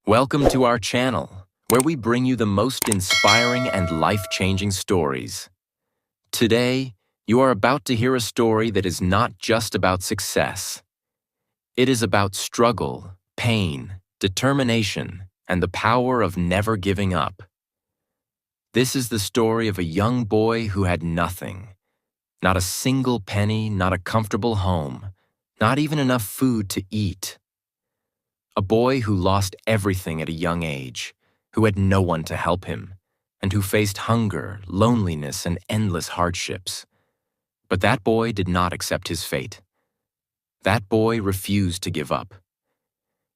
Welcome to our channel, where we bring you the most inspiring and life-changing stories. Today, you are about to hear a story that is not just about success. It is about struggle, pain, determination, and the power of never giving up. This is the story of a young boy who had nothing. Not a single penny, not a comfortable home, not even enough food to eat. A boy who lost everything at a young age, who had no one to help him, and who faced hunger, loneliness, and endless hardships. But that boy did not accept his fate. That boy refused to give up.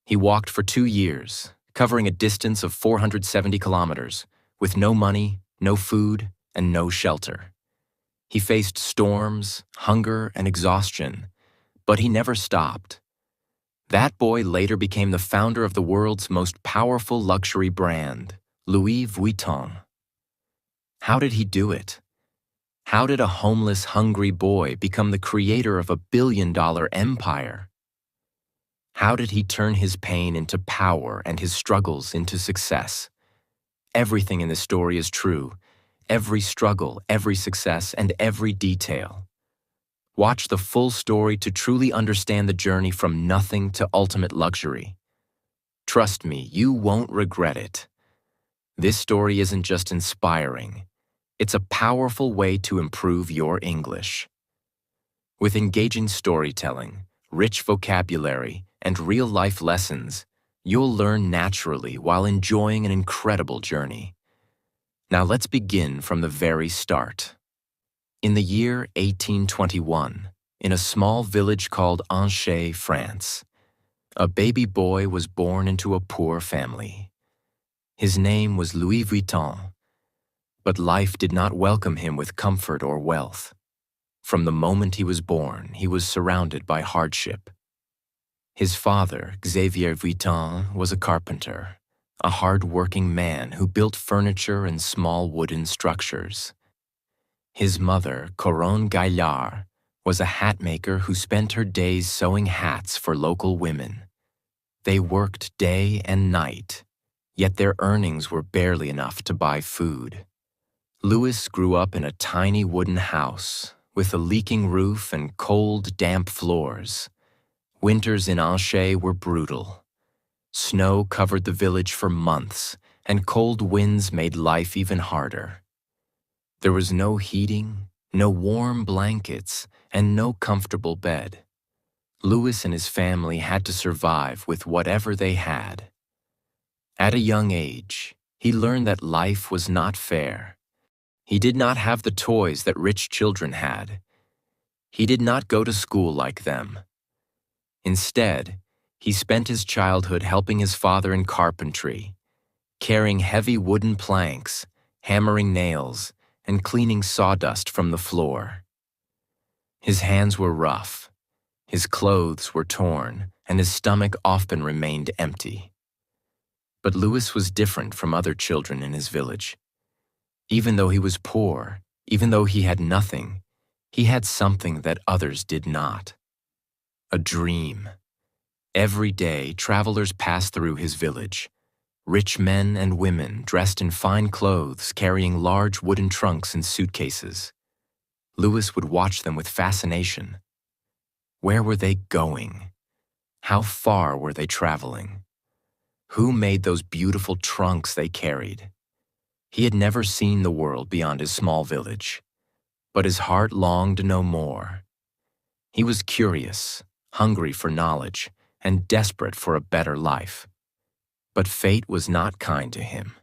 He walked for 2 years, covering a distance of 470 kilometers, with no money, no food, and no shelter. He faced storms, hunger, and exhaustion, but he never stopped. That boy later became the founder of the world's most powerful luxury brand, Louis Vuitton. How did he do it? How did a homeless, hungry boy become the creator of a billion-dollar empire? How did he turn his pain into power and his struggles into success? Everything in this story is true. Every struggle, every success, and every detail. Watch the full story to truly understand the journey from nothing to ultimate luxury. Trust me, you won't regret it. This story isn't just inspiring. It's a powerful way to improve your English. With engaging storytelling, rich vocabulary, and real-life lessons, you'll learn naturally while enjoying an incredible journey. Now let's begin from the very start. In the year 1821, in a small village called Angers, France, a baby boy was born into a poor family. His name was Louis Vuitton, but life did not welcome him with comfort or wealth. From the moment he was born, he was surrounded by hardship. His father, Xavier Vuitton, was a carpenter, a hard-working man who built furniture and small wooden structures. His mother, Coronne Gaillard, was a hat maker who spent her days sewing hats for local women. They worked day and night, yet their earnings were barely enough to buy food. Louis grew up in a tiny wooden house with a leaking roof and cold, damp floors. Winters in Angers were brutal. Snow covered the village for months, and cold winds made life even harder. There was no heating, no warm blankets, and no comfortable bed. Louis and his family had to survive with whatever they had. At a young age, he learned that life was not fair. He did not have the toys that rich children had. He did not go to school like them. Instead, he spent his childhood helping his father in carpentry, carrying heavy wooden planks, hammering nails, and cleaning sawdust from the floor. His hands were rough, his clothes were torn, and his stomach often remained empty. But Louis was different from other children in his village. Even though he was poor, even though he had nothing, he had something that others did not. A dream. Every day, travelers passed through his village. Rich men and women dressed in fine clothes, carrying large wooden trunks and suitcases. Louis would watch them with fascination. Where were they going? How far were they traveling? Who made those beautiful trunks they carried? He had never seen the world beyond his small village, but his heart longed to know more. He was curious, hungry for knowledge, and desperate for a better life. But fate was not kind to him.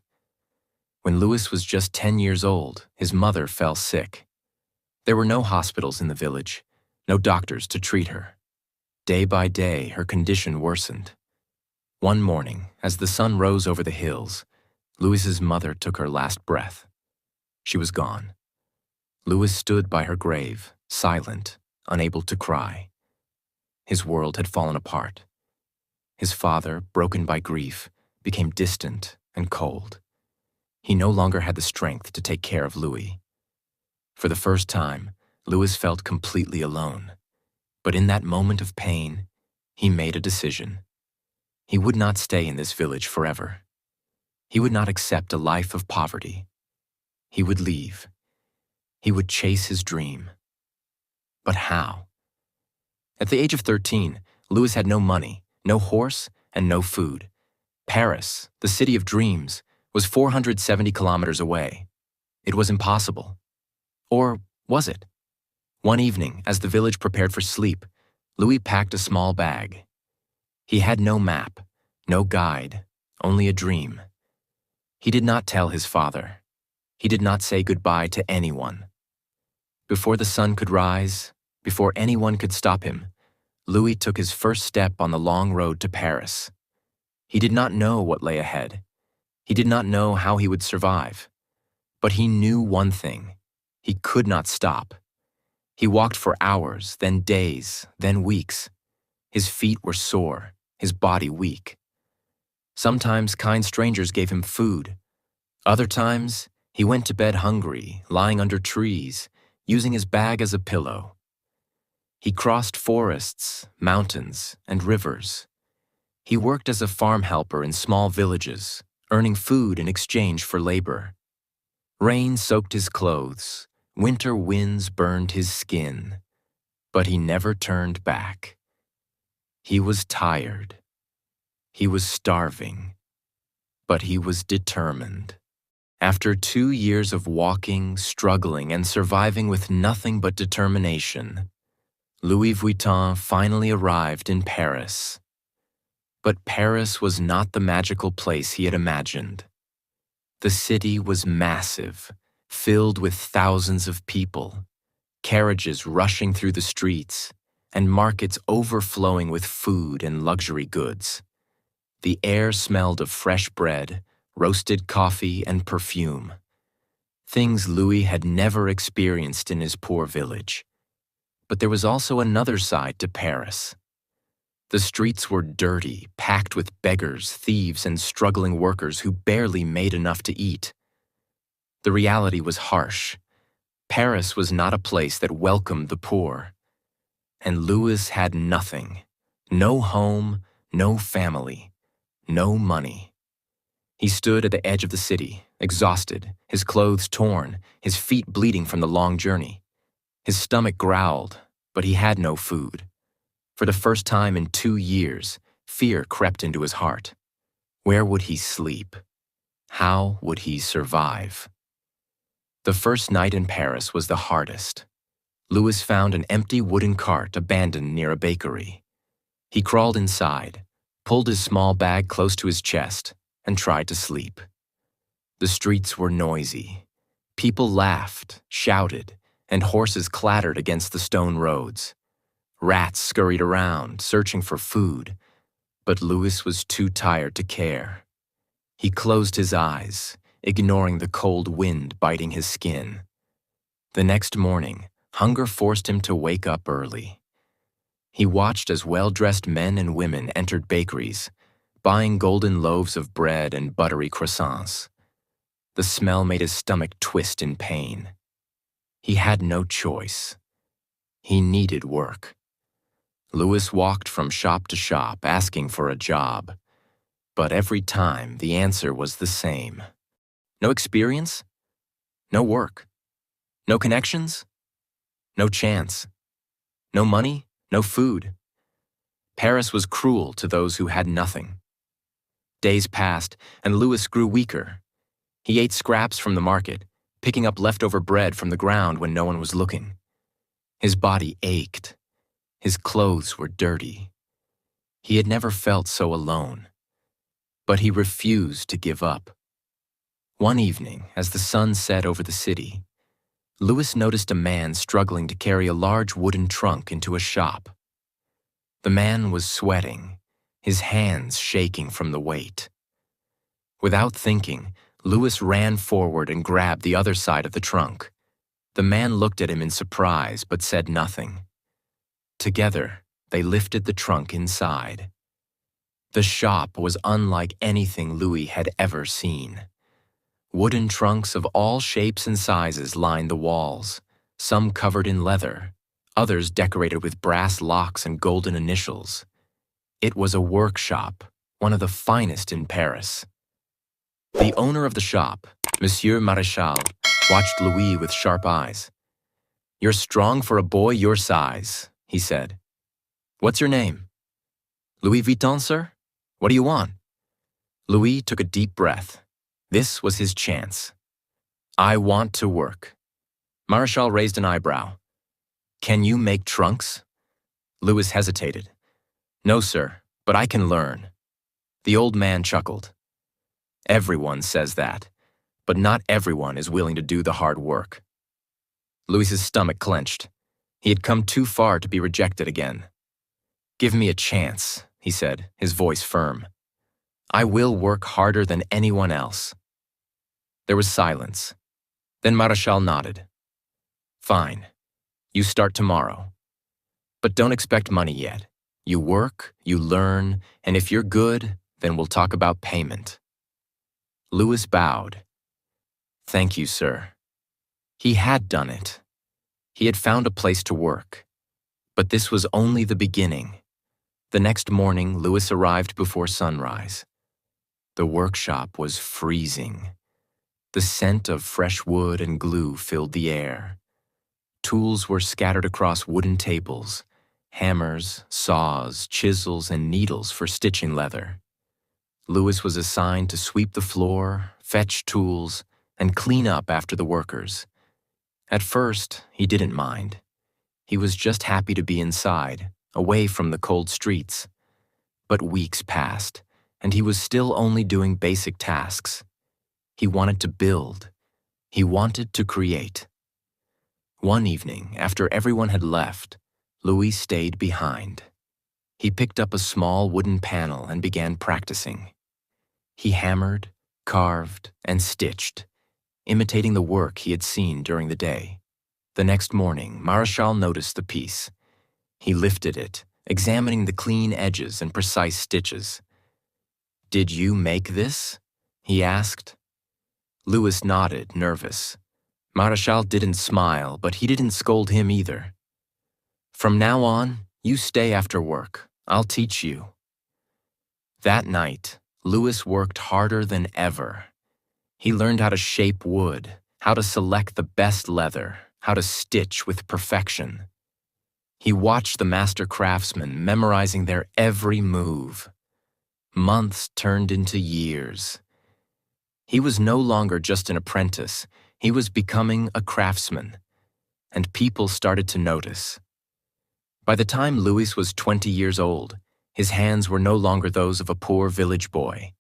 When Louis was just 10 years old, his mother fell sick. There were no hospitals in the village, no doctors to treat her. Day by day, her condition worsened. One morning, as the sun rose over the hills, Louis's mother took her last breath. She was gone. Louis stood by her grave, silent, unable to cry. His world had fallen apart. His father, broken by grief, became distant and cold. He no longer had the strength to take care of Louis. For the first time, Louis felt completely alone. But in that moment of pain, he made a decision. He would not stay in this village forever. He would not accept a life of poverty. He would leave. He would chase his dream. But how? At the age of 13, Louis had no money, no horse, and no food. Paris, the city of dreams, was 470 kilometers away. It was impossible. Or was it? One evening, as the village prepared for sleep, Louis packed a small bag. He had no map, no guide, only a dream. He did not tell his father. He did not say goodbye to anyone. Before the sun could rise, before anyone could stop him, Louis took his first step on the long road to Paris. He did not know what lay ahead. He did not know how he would survive. But he knew one thing. He could not stop. He walked for hours, then days, then weeks. His feet were sore, his body weak. Sometimes kind strangers gave him food. Other times, he went to bed hungry, lying under trees, using his bag as a pillow. He crossed forests, mountains, and rivers. He worked as a farm helper in small villages, earning food in exchange for labor. Rain soaked his clothes, winter winds burned his skin, but he never turned back. He was tired. He was starving, but he was determined. After 2 years of walking, struggling, and surviving with nothing but determination, Louis Vuitton finally arrived in Paris. But Paris was not the magical place he had imagined. The city was massive, filled with thousands of people, carriages rushing through the streets, and markets overflowing with food and luxury goods. The air smelled of fresh bread, roasted coffee, and perfume. Things Louis had never experienced in his poor village. But there was also another side to Paris. The streets were dirty, packed with beggars, thieves, and struggling workers who barely made enough to eat. The reality was harsh. Paris was not a place that welcomed the poor. And Louis had nothing. No home, no family, no money. He stood at the edge of the city, exhausted, his clothes torn, his feet bleeding from the long journey. His stomach growled, but he had no food. For the first time in 2 years, fear crept into his heart. Where would he sleep? How would he survive? The first night in Paris was the hardest. Louis found an empty wooden cart abandoned near a bakery. He crawled inside, pulled his small bag close to his chest, and tried to sleep. The streets were noisy. People laughed, shouted, and horses clattered against the stone roads. Rats scurried around, searching for food, but Louis was too tired to care. He closed his eyes, ignoring the cold wind biting his skin. The next morning, hunger forced him to wake up early. He watched as well-dressed men and women entered bakeries, buying golden loaves of bread and buttery croissants. The smell made his stomach twist in pain. He had no choice. He needed work. Louis walked from shop to shop asking for a job, but every time the answer was the same. No experience, no work, no connections, no chance, no money, no food. Paris was cruel to those who had nothing. Days passed, and Louis grew weaker. He ate scraps from the market, picking up leftover bread from the ground when no one was looking. His body ached. His clothes were dirty. He had never felt so alone. But he refused to give up. One evening, as the sun set over the city, Louis noticed a man struggling to carry a large wooden trunk into a shop. The man was sweating, his hands shaking from the weight. Without thinking, Louis ran forward and grabbed the other side of the trunk. The man looked at him in surprise but said nothing. Together, they lifted the trunk inside. The shop was unlike anything Louis had ever seen. Wooden trunks of all shapes and sizes lined the walls, some covered in leather, others decorated with brass locks and golden initials. It was a workshop, one of the finest in Paris. The owner of the shop, Monsieur Maréchal, watched Louis with sharp eyes. "You're strong for a boy your size," he said. "What's your name?" "Louis Vuitton, sir? What do you want?" Louis took a deep breath. This was his chance. "I want to work." Maréchal raised an eyebrow. "Can you make trunks?" Louis hesitated. "No, sir, but I can learn." The old man chuckled. "Everyone says that, but not everyone is willing to do the hard work." Louis's stomach clenched. He had come too far to be rejected again. "Give me a chance," he said, his voice firm. "I will work harder than anyone else." There was silence. Then Maréchal nodded. "Fine. You start tomorrow. But don't expect money yet. You work, you learn, and if you're good, then we'll talk about payment." Louis bowed. "Thank you, sir." He had done it. He had found a place to work. But this was only the beginning. The next morning, Louis arrived before sunrise. The workshop was freezing. The scent of fresh wood and glue filled the air. Tools were scattered across wooden tables: hammers, saws, chisels, and needles for stitching leather. Louis was assigned to sweep the floor, fetch tools, and clean up after the workers. At first, he didn't mind. He was just happy to be inside, away from the cold streets. But weeks passed, and he was still only doing basic tasks. He wanted to build. He wanted to create. One evening, after everyone had left, Louis stayed behind. He picked up a small wooden panel and began practicing. He hammered, carved, and stitched, imitating the work he had seen during the day. The next morning, Maréchal noticed the piece. He lifted it, examining the clean edges and precise stitches. "Did you make this?" he asked. Louis nodded, nervous. Maréchal didn't smile, but he didn't scold him either. "From now on, you stay after work. I'll teach you." That night, Louis worked harder than ever. He learned how to shape wood, how to select the best leather, how to stitch with perfection. He watched the master craftsmen memorizing their every move. Months turned into years. He was no longer just an apprentice. He was becoming a craftsman, and people started to notice. By the time Louis was 20 years old, his hands were no longer those of a poor village boy.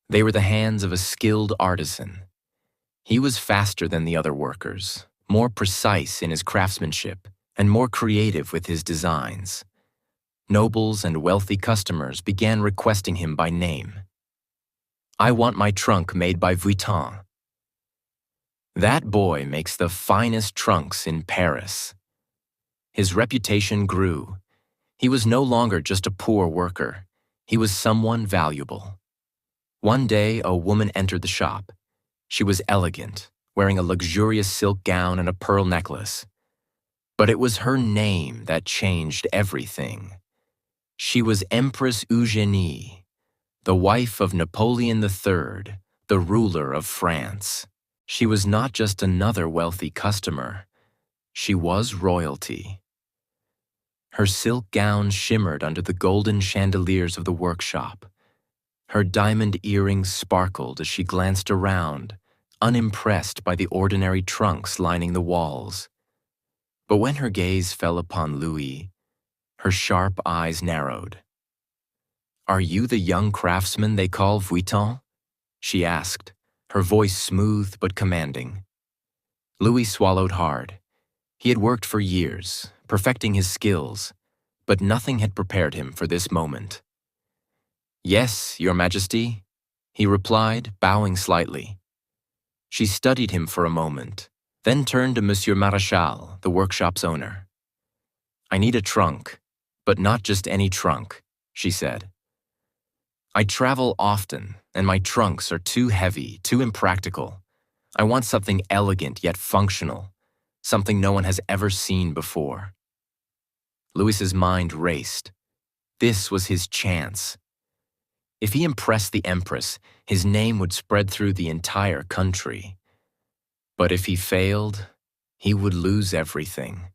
They were the hands of a skilled artisan. He was faster than the other workers, more precise in his craftsmanship, and more creative with his designs. Nobles and wealthy customers began requesting him by name. "I want my trunk made by Vuitton." "That boy makes the finest trunks in Paris." His reputation grew. He was no longer just a poor worker. He was someone valuable. One day, a woman entered the shop. She was elegant, wearing a luxurious silk gown and a pearl necklace. But it was her name that changed everything. She was Empress Eugénie, the wife of Napoleon III, the ruler of France. She was not just another wealthy customer. She was royalty. Her silk gown shimmered under the golden chandeliers of the workshop. Her diamond earrings sparkled as she glanced around, unimpressed by the ordinary trunks lining the walls. But when her gaze fell upon Louis, her sharp eyes narrowed. "Are you the young craftsman they call Vuitton?" she asked, her voice smooth but commanding. Louis swallowed hard. He had worked for years, perfecting his skills, but nothing had prepared him for this moment. "Yes, Your Majesty," he replied, bowing slightly. She studied him for a moment, then turned to Monsieur Maréchal, the workshop's owner. "I need a trunk, but not just any trunk," she said. "I travel often, and my trunks are too heavy, too impractical. I want something elegant yet functional, something no one has ever seen before." Louis's mind raced. This was his chance. If he impressed the Empress, his name would spread through the entire country. But if he failed, he would lose everything.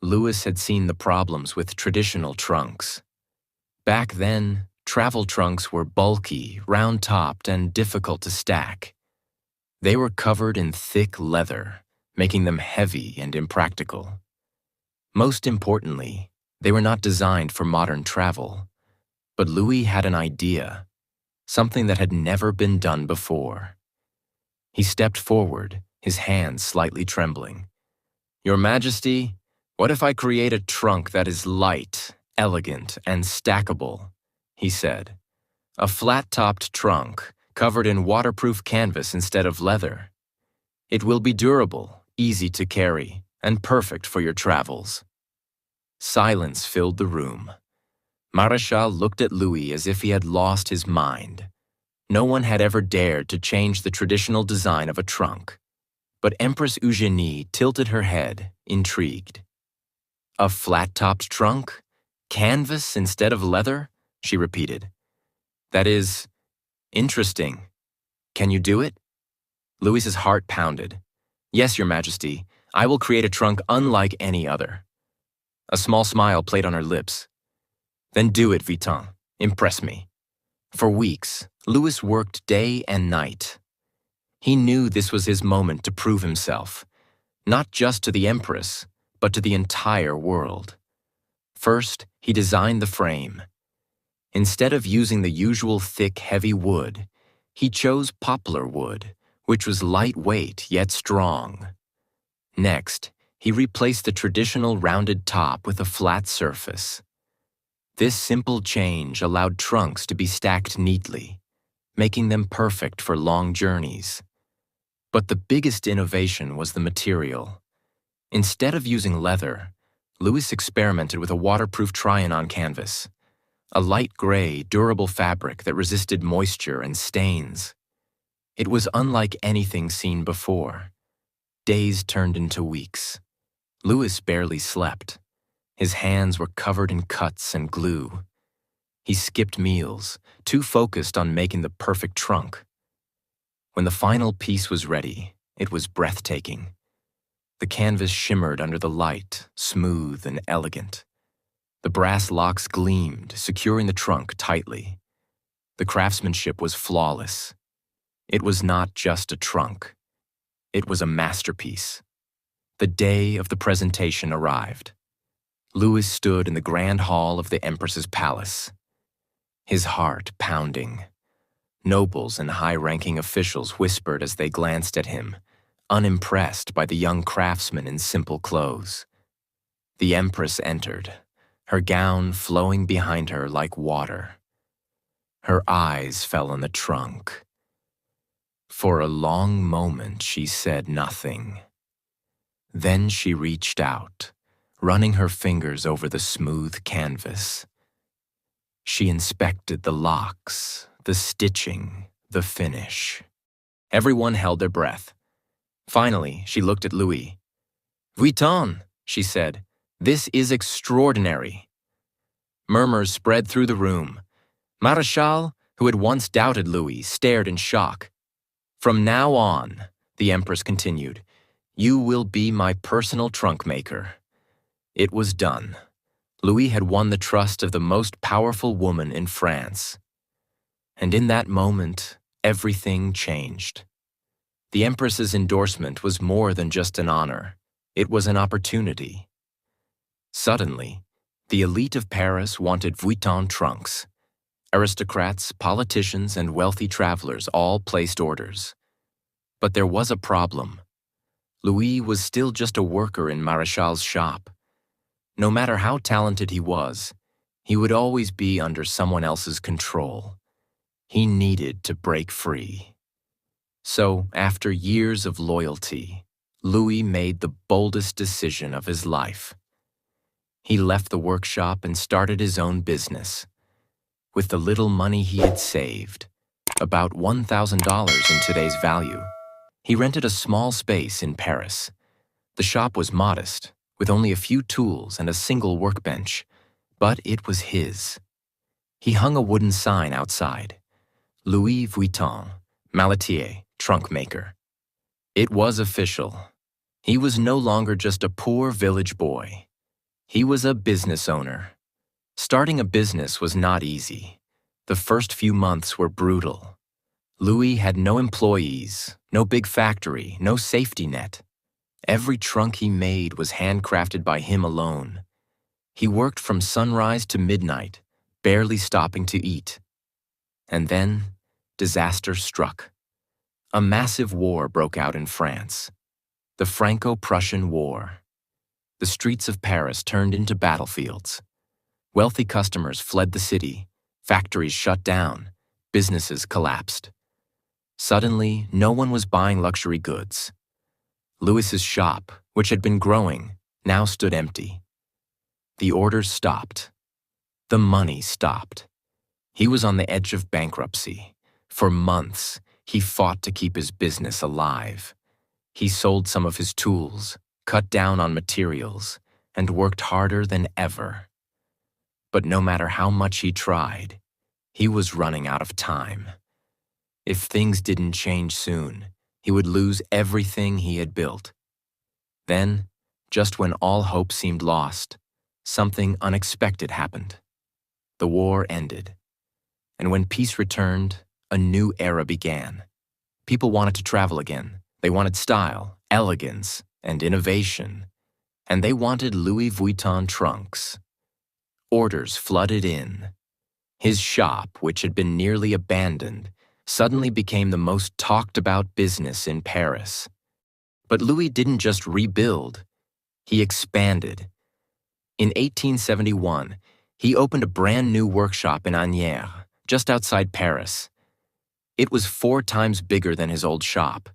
Louis had seen the problems with traditional trunks. Back then, travel trunks were bulky, round-topped, and difficult to stack. They were covered in thick leather, making them heavy and impractical. Most importantly, they were not designed for modern travel. But Louis had an idea, something that had never been done before. He stepped forward, his hands slightly trembling. "Your Majesty, what if I create a trunk that is light, elegant, and stackable?" he said. "A flat-topped trunk, covered in waterproof canvas instead of leather. It will be durable, easy to carry, and perfect for your travels." Silence filled the room. Marechal looked at Louis as if he had lost his mind. No one had ever dared to change the traditional design of a trunk. But Empress Eugénie tilted her head, intrigued. "A flat-topped trunk? Canvas instead of leather?" she repeated. "That is interesting. Can you do it?" Louis's heart pounded. "Yes, Your Majesty. I will create a trunk unlike any other." A small smile played on her lips. "Then do it, Vuitton. Impress me." For weeks, Louis worked day and night. He knew this was his moment to prove himself, not just to the Empress, but to the entire world. First, he designed the frame. Instead of using the usual thick, heavy wood, he chose poplar wood, which was lightweight yet strong. Next, he replaced the traditional rounded top with a flat surface. This simple change allowed trunks to be stacked neatly, making them perfect for long journeys. But the biggest innovation was the material. Instead of using leather, Louis experimented with a waterproof try-on canvas, a light gray, durable fabric that resisted moisture and stains. It was unlike anything seen before. Days turned into weeks. Louis barely slept. His hands were covered in cuts and glue. He skipped meals, too focused on making the perfect trunk. When the final piece was ready, it was breathtaking. The canvas shimmered under the light, smooth and elegant. The brass locks gleamed, securing the trunk tightly. The craftsmanship was flawless. It was not just a trunk. It was a masterpiece. The day of the presentation arrived. Louis stood in the grand hall of the Empress's palace, his heart pounding. Nobles and high-ranking officials whispered as they glanced at him, unimpressed by the young craftsman in simple clothes. The Empress entered, her gown flowing behind her like water. Her eyes fell on the trunk. For a long moment, she said nothing. Then she reached out, running her fingers over the smooth canvas. She inspected the locks, the stitching, the finish. Everyone held their breath. Finally, she looked at Louis. "Vuitton," she said, "this is extraordinary." Murmurs spread through the room. Marechal, who had once doubted Louis, stared in shock. "From now on," the Empress continued, "you will be my personal trunk maker." It was done. Louis had won the trust of the most powerful woman in France. And in that moment, everything changed. The Empress's endorsement was more than just an honor. It was an opportunity. Suddenly, the elite of Paris wanted Vuitton trunks. Aristocrats, politicians, and wealthy travelers all placed orders. But there was a problem. Louis was still just a worker in Marechal's shop. No matter how talented he was, he would always be under someone else's control. He needed to break free. So, after years of loyalty, Louis made the boldest decision of his life. He left the workshop and started his own business. With the little money he had saved, about $1,000 in today's value, he rented a small space in Paris. The shop was modest, with only a few tools and a single workbench, but it was his. He hung a wooden sign outside. Louis Vuitton, Malatier, trunk maker. It was official. He was no longer just a poor village boy. He was a business owner. Starting a business was not easy. The first few months were brutal. Louis had no employees, no big factory, no safety net. Every trunk he made was handcrafted by him alone. He worked from sunrise to midnight, barely stopping to eat. And then, disaster struck. A massive war broke out in France. The Franco-Prussian War. The streets of Paris turned into battlefields. Wealthy customers fled the city, factories shut down, businesses collapsed. Suddenly, no one was buying luxury goods. Louis's shop, which had been growing, now stood empty. The orders stopped. The money stopped. He was on the edge of bankruptcy. For months, he fought to keep his business alive. He sold some of his tools, cut down on materials, and worked harder than ever. But no matter how much he tried, he was running out of time. If things didn't change soon, he would lose everything he had built. Then, just when all hope seemed lost, something unexpected happened. The war ended. And when peace returned, a new era began. People wanted to travel again. They wanted style, elegance, and innovation. And they wanted Louis Vuitton trunks. Orders flooded in. His shop, which had been nearly abandoned, suddenly became the most talked-about business in Paris. But Louis didn't just rebuild, he expanded. In 1871, he opened a brand new workshop in Agnières, just outside Paris. It was 4 times bigger than his old shop.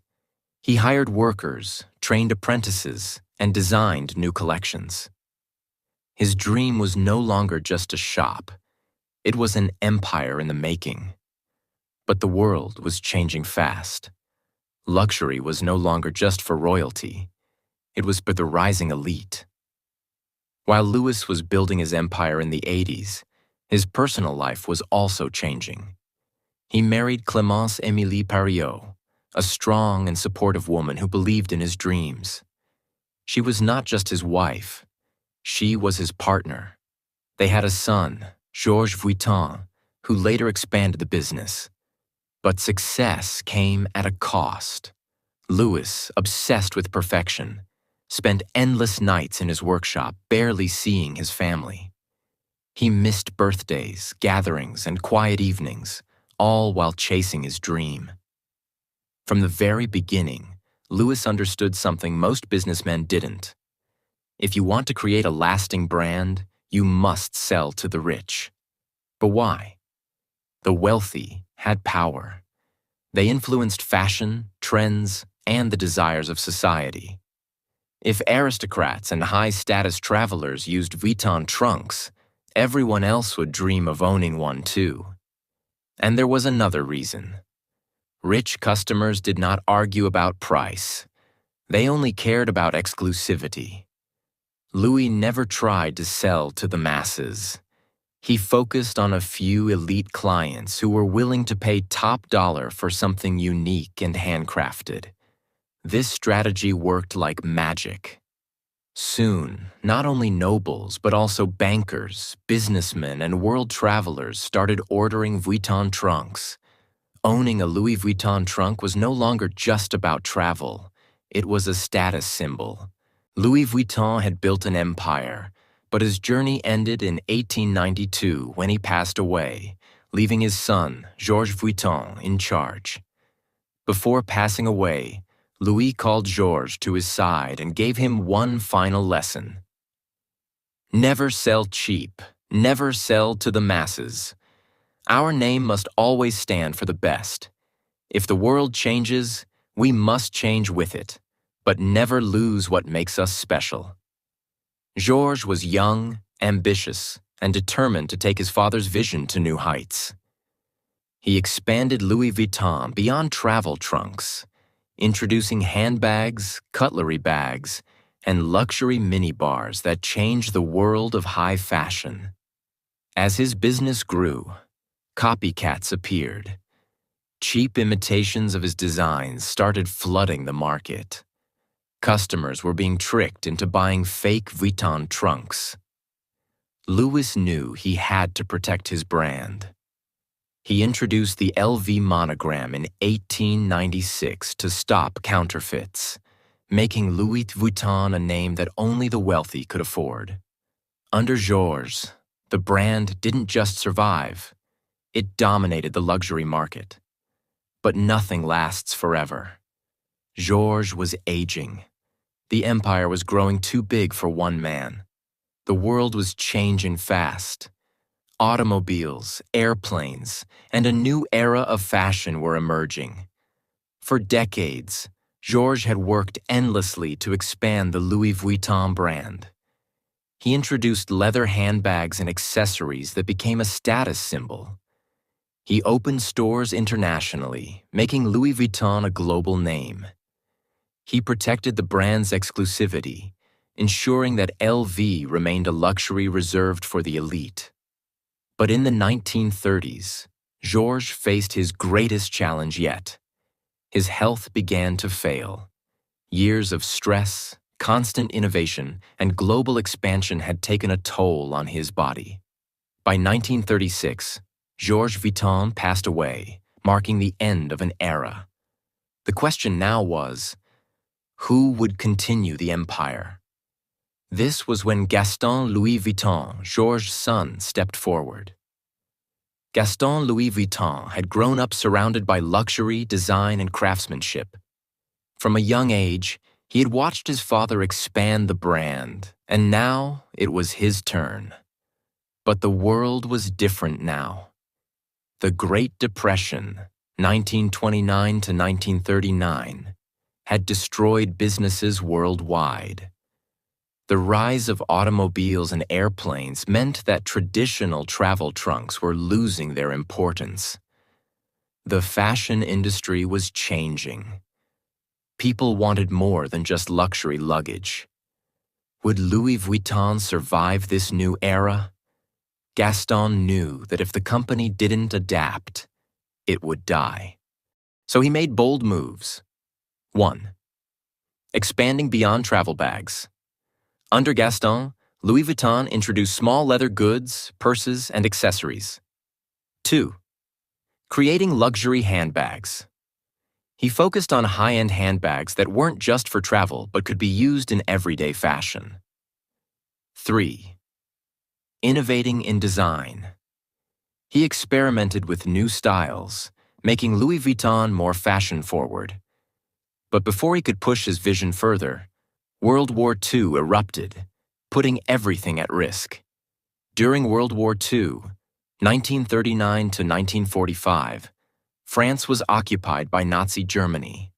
He hired workers, trained apprentices, and designed new collections. His dream was no longer just a shop. It was an empire in the making. But the world was changing fast. Luxury was no longer just for royalty. It was for the rising elite. While Louis was building his empire in the 80s, his personal life was also changing. He married Clémence Émilie Pariot, a strong and supportive woman who believed in his dreams. She was not just his wife. She was his partner. They had a son, Georges Vuitton, who later expanded the business. But success came at a cost. Louis, obsessed with perfection, spent endless nights in his workshop, barely seeing his family. He missed birthdays, gatherings, and quiet evenings, all while chasing his dream. From the very beginning, Louis understood something most businessmen didn't. If you want to create a lasting brand, you must sell to the rich. But why? The wealthy had power. They influenced fashion, trends, and the desires of society. If aristocrats and high-status travelers used Vuitton trunks, everyone else would dream of owning one too. And there was another reason. Rich customers did not argue about price. They only cared about exclusivity. Louis never tried to sell to the masses. He focused on a few elite clients who were willing to pay top dollar for something unique and handcrafted. This strategy worked like magic. Soon, not only nobles, but also bankers, businessmen, and world travelers started ordering Vuitton trunks. Owning a Louis Vuitton trunk was no longer just about travel. It was a status symbol. Louis Vuitton had built an empire, but his journey ended in 1892 when he passed away, leaving his son, Georges Vuitton, in charge. Before passing away, Louis called Georges to his side and gave him one final lesson. Never sell cheap, never sell to the masses. Our name must always stand for the best. If the world changes, we must change with it, but never lose what makes us special. Georges was young, ambitious, and determined to take his father's vision to new heights. He expanded Louis Vuitton beyond travel trunks, introducing handbags, cutlery bags, and luxury minibars that changed the world of high fashion. As his business grew, copycats appeared. Cheap imitations of his designs started flooding the market. Customers were being tricked into buying fake Vuitton trunks. Louis knew he had to protect his brand. He introduced the LV monogram in 1896 to stop counterfeits, making Louis Vuitton a name that only the wealthy could afford. Under Georges, the brand didn't just survive, it dominated the luxury market. But nothing lasts forever. Georges was aging. The empire was growing too big for one man. The world was changing fast. Automobiles, airplanes, and a new era of fashion were emerging. For decades, Georges had worked endlessly to expand the Louis Vuitton brand. He introduced leather handbags and accessories that became a status symbol. He opened stores internationally, making Louis Vuitton a global name. He protected the brand's exclusivity, ensuring that LV remained a luxury reserved for the elite. But in the 1930s, Georges faced his greatest challenge yet. His health began to fail. Years of stress, constant innovation, and global expansion had taken a toll on his body. By 1936, Georges Vuitton passed away, marking the end of an era. The question now was, who would continue the empire? This was when Gaston Louis Vuitton, Georges' son, stepped forward. Gaston Louis Vuitton had grown up surrounded by luxury, design, and craftsmanship. From a young age, he had watched his father expand the brand, and now it was his turn. But the world was different now. The Great Depression, 1929 to 1939, had destroyed businesses worldwide. The rise of automobiles and airplanes meant that traditional travel trunks were losing their importance. The fashion industry was changing. People wanted more than just luxury luggage. Would Louis Vuitton survive this new era? Gaston knew that if the company didn't adapt, it would die. So he made bold moves. 1. Expanding beyond travel bags. Under Gaston, Louis Vuitton introduced small leather goods, purses, and accessories. 2. Creating luxury handbags. He focused on high-end handbags that weren't just for travel but could be used in everyday fashion. 3. Innovating in design. He experimented with new styles, making Louis Vuitton more fashion-forward. But before he could push his vision further, World War II erupted, putting everything at risk. During World War II, 1939 to 1945, France was occupied by Nazi Germany.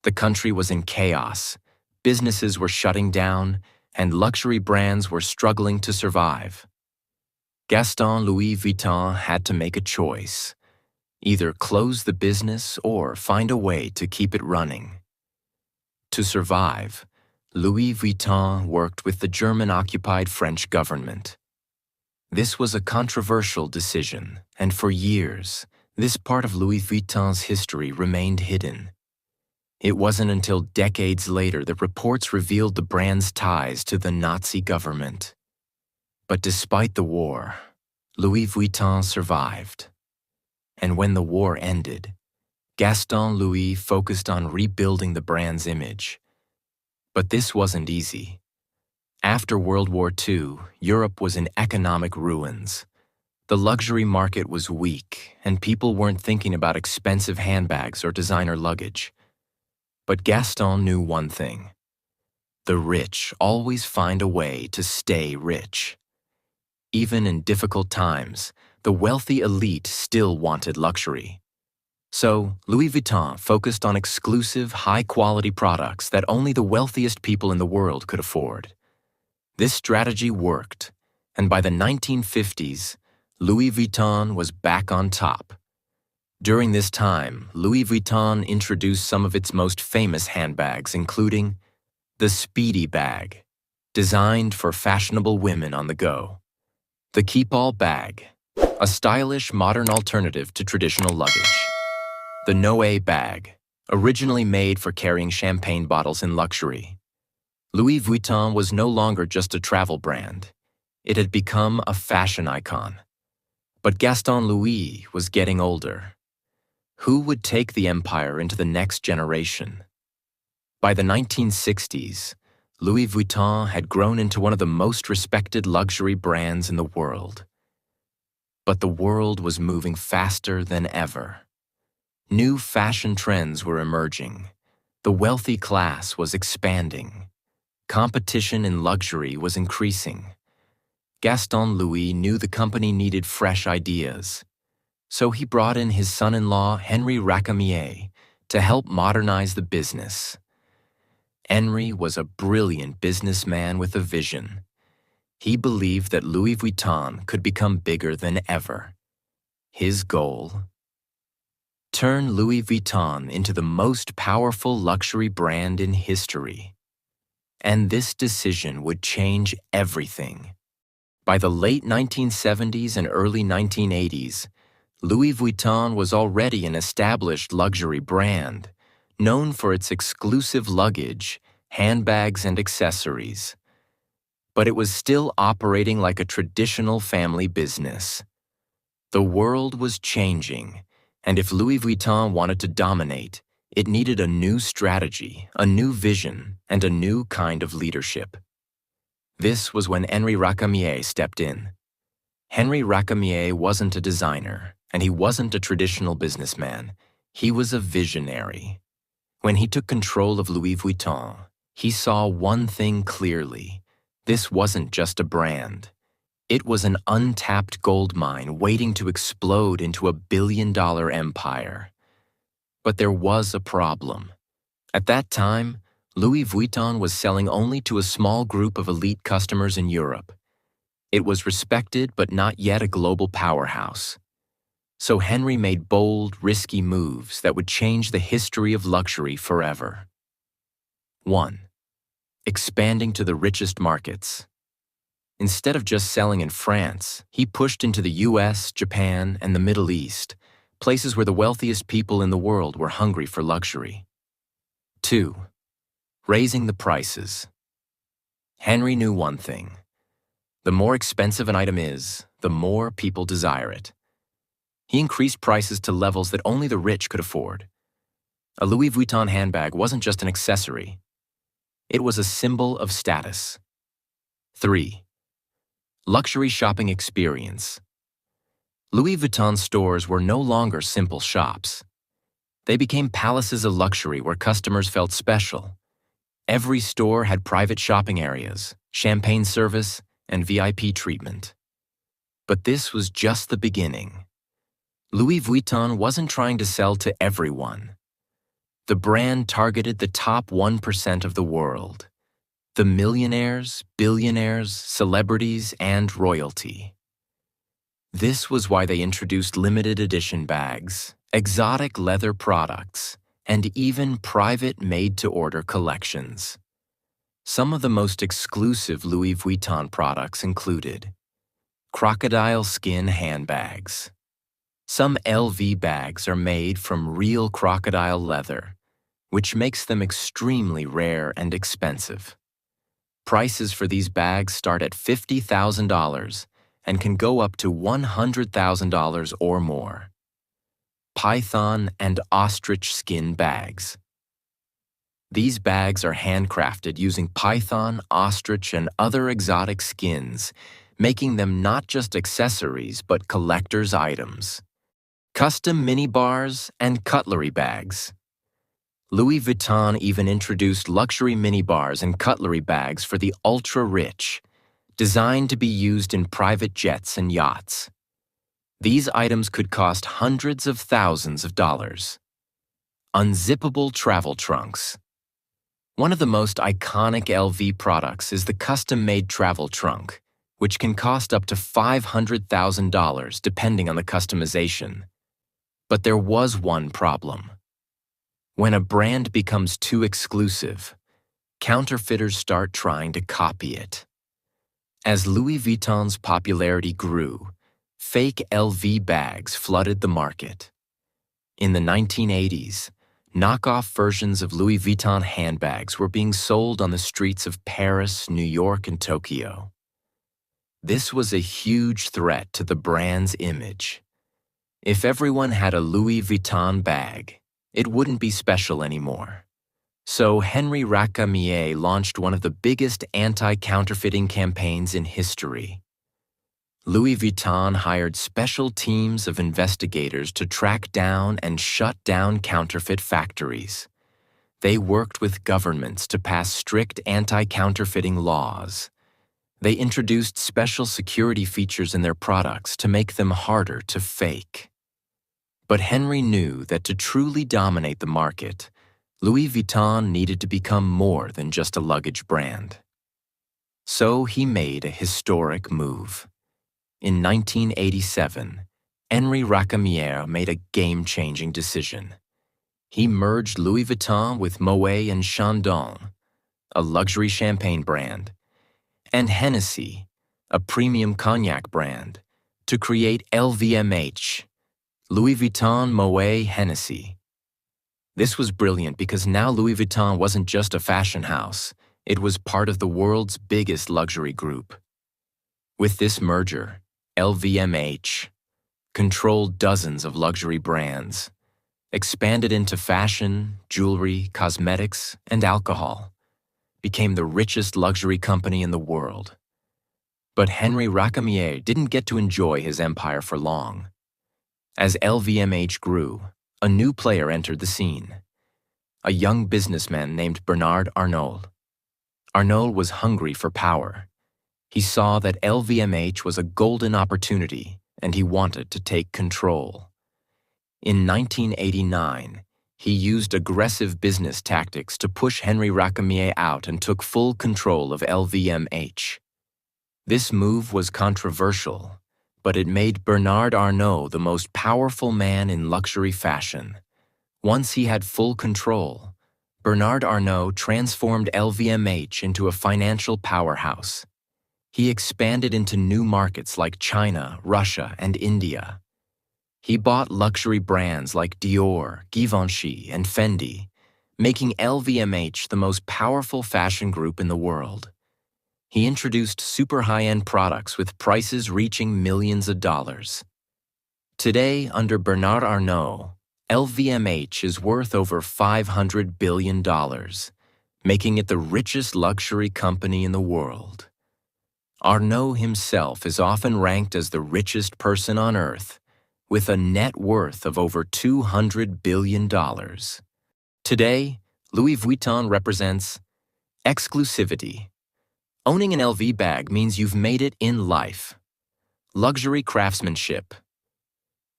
The country was in chaos, businesses were shutting down, and luxury brands were struggling to survive. Gaston Louis Vuitton had to make a choice: either close the business or find a way to keep it running. To survive, Louis Vuitton worked with the German-occupied French government. This was a controversial decision, and for years, this part of Louis Vuitton's history remained hidden. It wasn't until decades later that reports revealed the brand's ties to the Nazi government. But despite the war, Louis Vuitton survived. And when the war ended, Gaston Louis focused on rebuilding the brand's image. But this wasn't easy. After World War II, Europe was in economic ruins. The luxury market was weak, and people weren't thinking about expensive handbags or designer luggage. But Gaston knew one thing: the rich always find a way to stay rich. Even in difficult times, the wealthy elite still wanted luxury. So, Louis Vuitton focused on exclusive, high-quality products that only the wealthiest people in the world could afford. This strategy worked, and by the 1950s, Louis Vuitton was back on top. During this time, Louis Vuitton introduced some of its most famous handbags, including the Speedy bag, designed for fashionable women on the go; The keep-all bag, a stylish modern alternative to traditional luggage. The Noé bag, originally made for carrying champagne bottles in luxury. Louis Vuitton was no longer just a travel brand. It had become a fashion icon. But Gaston Louis was getting older. Who would take the empire into the next generation? By the 1960s, Louis Vuitton had grown into one of the most respected luxury brands in the world. But the world was moving faster than ever. New fashion trends were emerging. The wealthy class was expanding. Competition in luxury was increasing. Gaston Louis knew the company needed fresh ideas. So he brought in his son-in-law, Henri Racamier, to help modernize the business. Henri was a brilliant businessman with a vision. He believed that Louis Vuitton could become bigger than ever. His goal? Turn Louis Vuitton into the most powerful luxury brand in history. And this decision would change everything. By the late 1970s and early 1980s, Louis Vuitton was already an established luxury brand, known for its exclusive luggage, handbags, and accessories. But it was still operating like a traditional family business. The world was changing, and if Louis Vuitton wanted to dominate, it needed a new strategy, a new vision, and a new kind of leadership. This was when Henri Racamier stepped in. Henri Racamier wasn't a designer, and he wasn't a traditional businessman. He was a visionary. When he took control of Louis Vuitton, he saw one thing clearly. This wasn't just a brand. It was an untapped gold mine waiting to explode into a billion-dollar empire. But there was a problem. At that time, Louis Vuitton was selling only to a small group of elite customers in Europe. It was respected but not yet a global powerhouse. So Henri made bold, risky moves that would change the history of luxury forever. 1. Expanding to the richest markets. Instead of just selling in France, he pushed into the US, Japan, and the Middle East, places where the wealthiest people in the world were hungry for luxury. 2. Raising the prices. Henri knew one thing. The more expensive an item is, the more people desire it. He increased prices to levels that only the rich could afford. A Louis Vuitton handbag wasn't just an accessory. It was a symbol of status. 3. Luxury shopping experience. Louis Vuitton stores were no longer simple shops. They became palaces of luxury where customers felt special. Every store had private shopping areas, champagne service, and VIP treatment. But this was just the beginning. Louis Vuitton wasn't trying to sell to everyone. The brand targeted the top 1% of the world. The millionaires, billionaires, celebrities, and royalty. This was why they introduced limited edition bags, exotic leather products, and even private made-to-order collections. Some of the most exclusive Louis Vuitton products included crocodile skin handbags. Some LV bags are made from real crocodile leather, which makes them extremely rare and expensive. Prices for these bags start at $50,000 and can go up to $100,000 or more. Python and ostrich skin bags. These bags are handcrafted using python, ostrich, and other exotic skins, making them not just accessories but collector's items. Custom mini bars and cutlery bags. Louis Vuitton even introduced luxury mini bars and cutlery bags for the ultra-rich, designed to be used in private jets and yachts. These items could cost hundreds of thousands of dollars. Unzippable travel trunks. One of the most iconic LV products is the custom-made travel trunk, which can cost up to $500,000 depending on the customization. But there was one problem. When a brand becomes too exclusive, counterfeiters start trying to copy it. As Louis Vuitton's popularity grew, fake LV bags flooded the market. In the 1980s, knockoff versions of Louis Vuitton handbags were being sold on the streets of Paris, New York, and Tokyo. This was a huge threat to the brand's image. If everyone had a Louis Vuitton bag, it wouldn't be special anymore. So Henri Racamier launched one of the biggest anti-counterfeiting campaigns in history. Louis Vuitton hired special teams of investigators to track down and shut down counterfeit factories. They worked with governments to pass strict anti-counterfeiting laws. They introduced special security features in their products to make them harder to fake. But Henri knew that to truly dominate the market, Louis Vuitton needed to become more than just a luggage brand. So he made a historic move. In 1987, Henri Racamier made a game-changing decision. He merged Louis Vuitton with Moet and Chandon, a luxury champagne brand, and Hennessy, a premium cognac brand, to create LVMH, Louis Vuitton Moet Hennessy. This was brilliant because now Louis Vuitton wasn't just a fashion house, it was part of the world's biggest luxury group. With this merger, LVMH controlled dozens of luxury brands, expanded into fashion, jewelry, cosmetics, and alcohol, became the richest luxury company in the world. But Henri Racamier didn't get to enjoy his empire for long. As LVMH grew, a new player entered the scene, a young businessman named Bernard Arnault. Arnault was hungry for power. He saw that LVMH was a golden opportunity, and he wanted to take control. In 1989, he used aggressive business tactics to push Henri Racamier out and took full control of LVMH. This move was controversial, but it made Bernard Arnault the most powerful man in luxury fashion. Once he had full control, Bernard Arnault transformed LVMH into a financial powerhouse. He expanded into new markets like China, Russia, and India. He bought luxury brands like Dior, Givenchy, and Fendi, making LVMH the most powerful fashion group in the world. He introduced super high-end products with prices reaching millions of dollars. Today, under Bernard Arnault, LVMH is worth over $500 billion, making it the richest luxury company in the world. Arnault himself is often ranked as the richest person on earth, with a net worth of over $200 billion. Today, Louis Vuitton represents exclusivity. Owning an LV bag means you've made it in life. Luxury craftsmanship.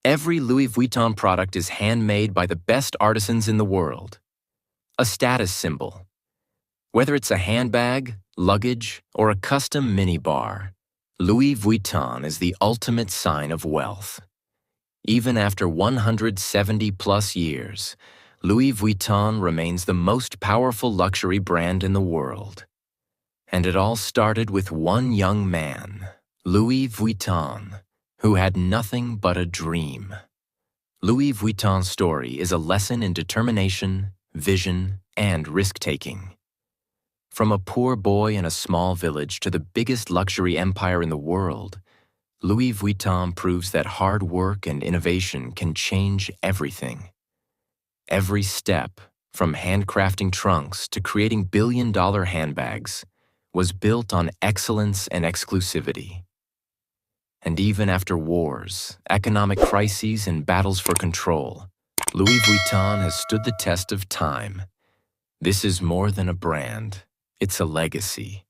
Every Louis Vuitton product is handmade by the best artisans in the world. A status symbol. Whether it's a handbag, luggage, or a custom minibar, Louis Vuitton is the ultimate sign of wealth. Even after 170-plus years, Louis Vuitton remains the most powerful luxury brand in the world. And it all started with one young man, Louis Vuitton, who had nothing but a dream. Louis Vuitton's story is a lesson in determination, vision, and risk-taking. From a poor boy in a small village to the biggest luxury empire in the world, Louis Vuitton proves that hard work and innovation can change everything. Every step, from handcrafting trunks to creating billion-dollar handbags, was built on excellence and exclusivity. And even after wars, economic crises, and battles for control, Louis Vuitton has stood the test of time. This is more than a brand, it's a legacy.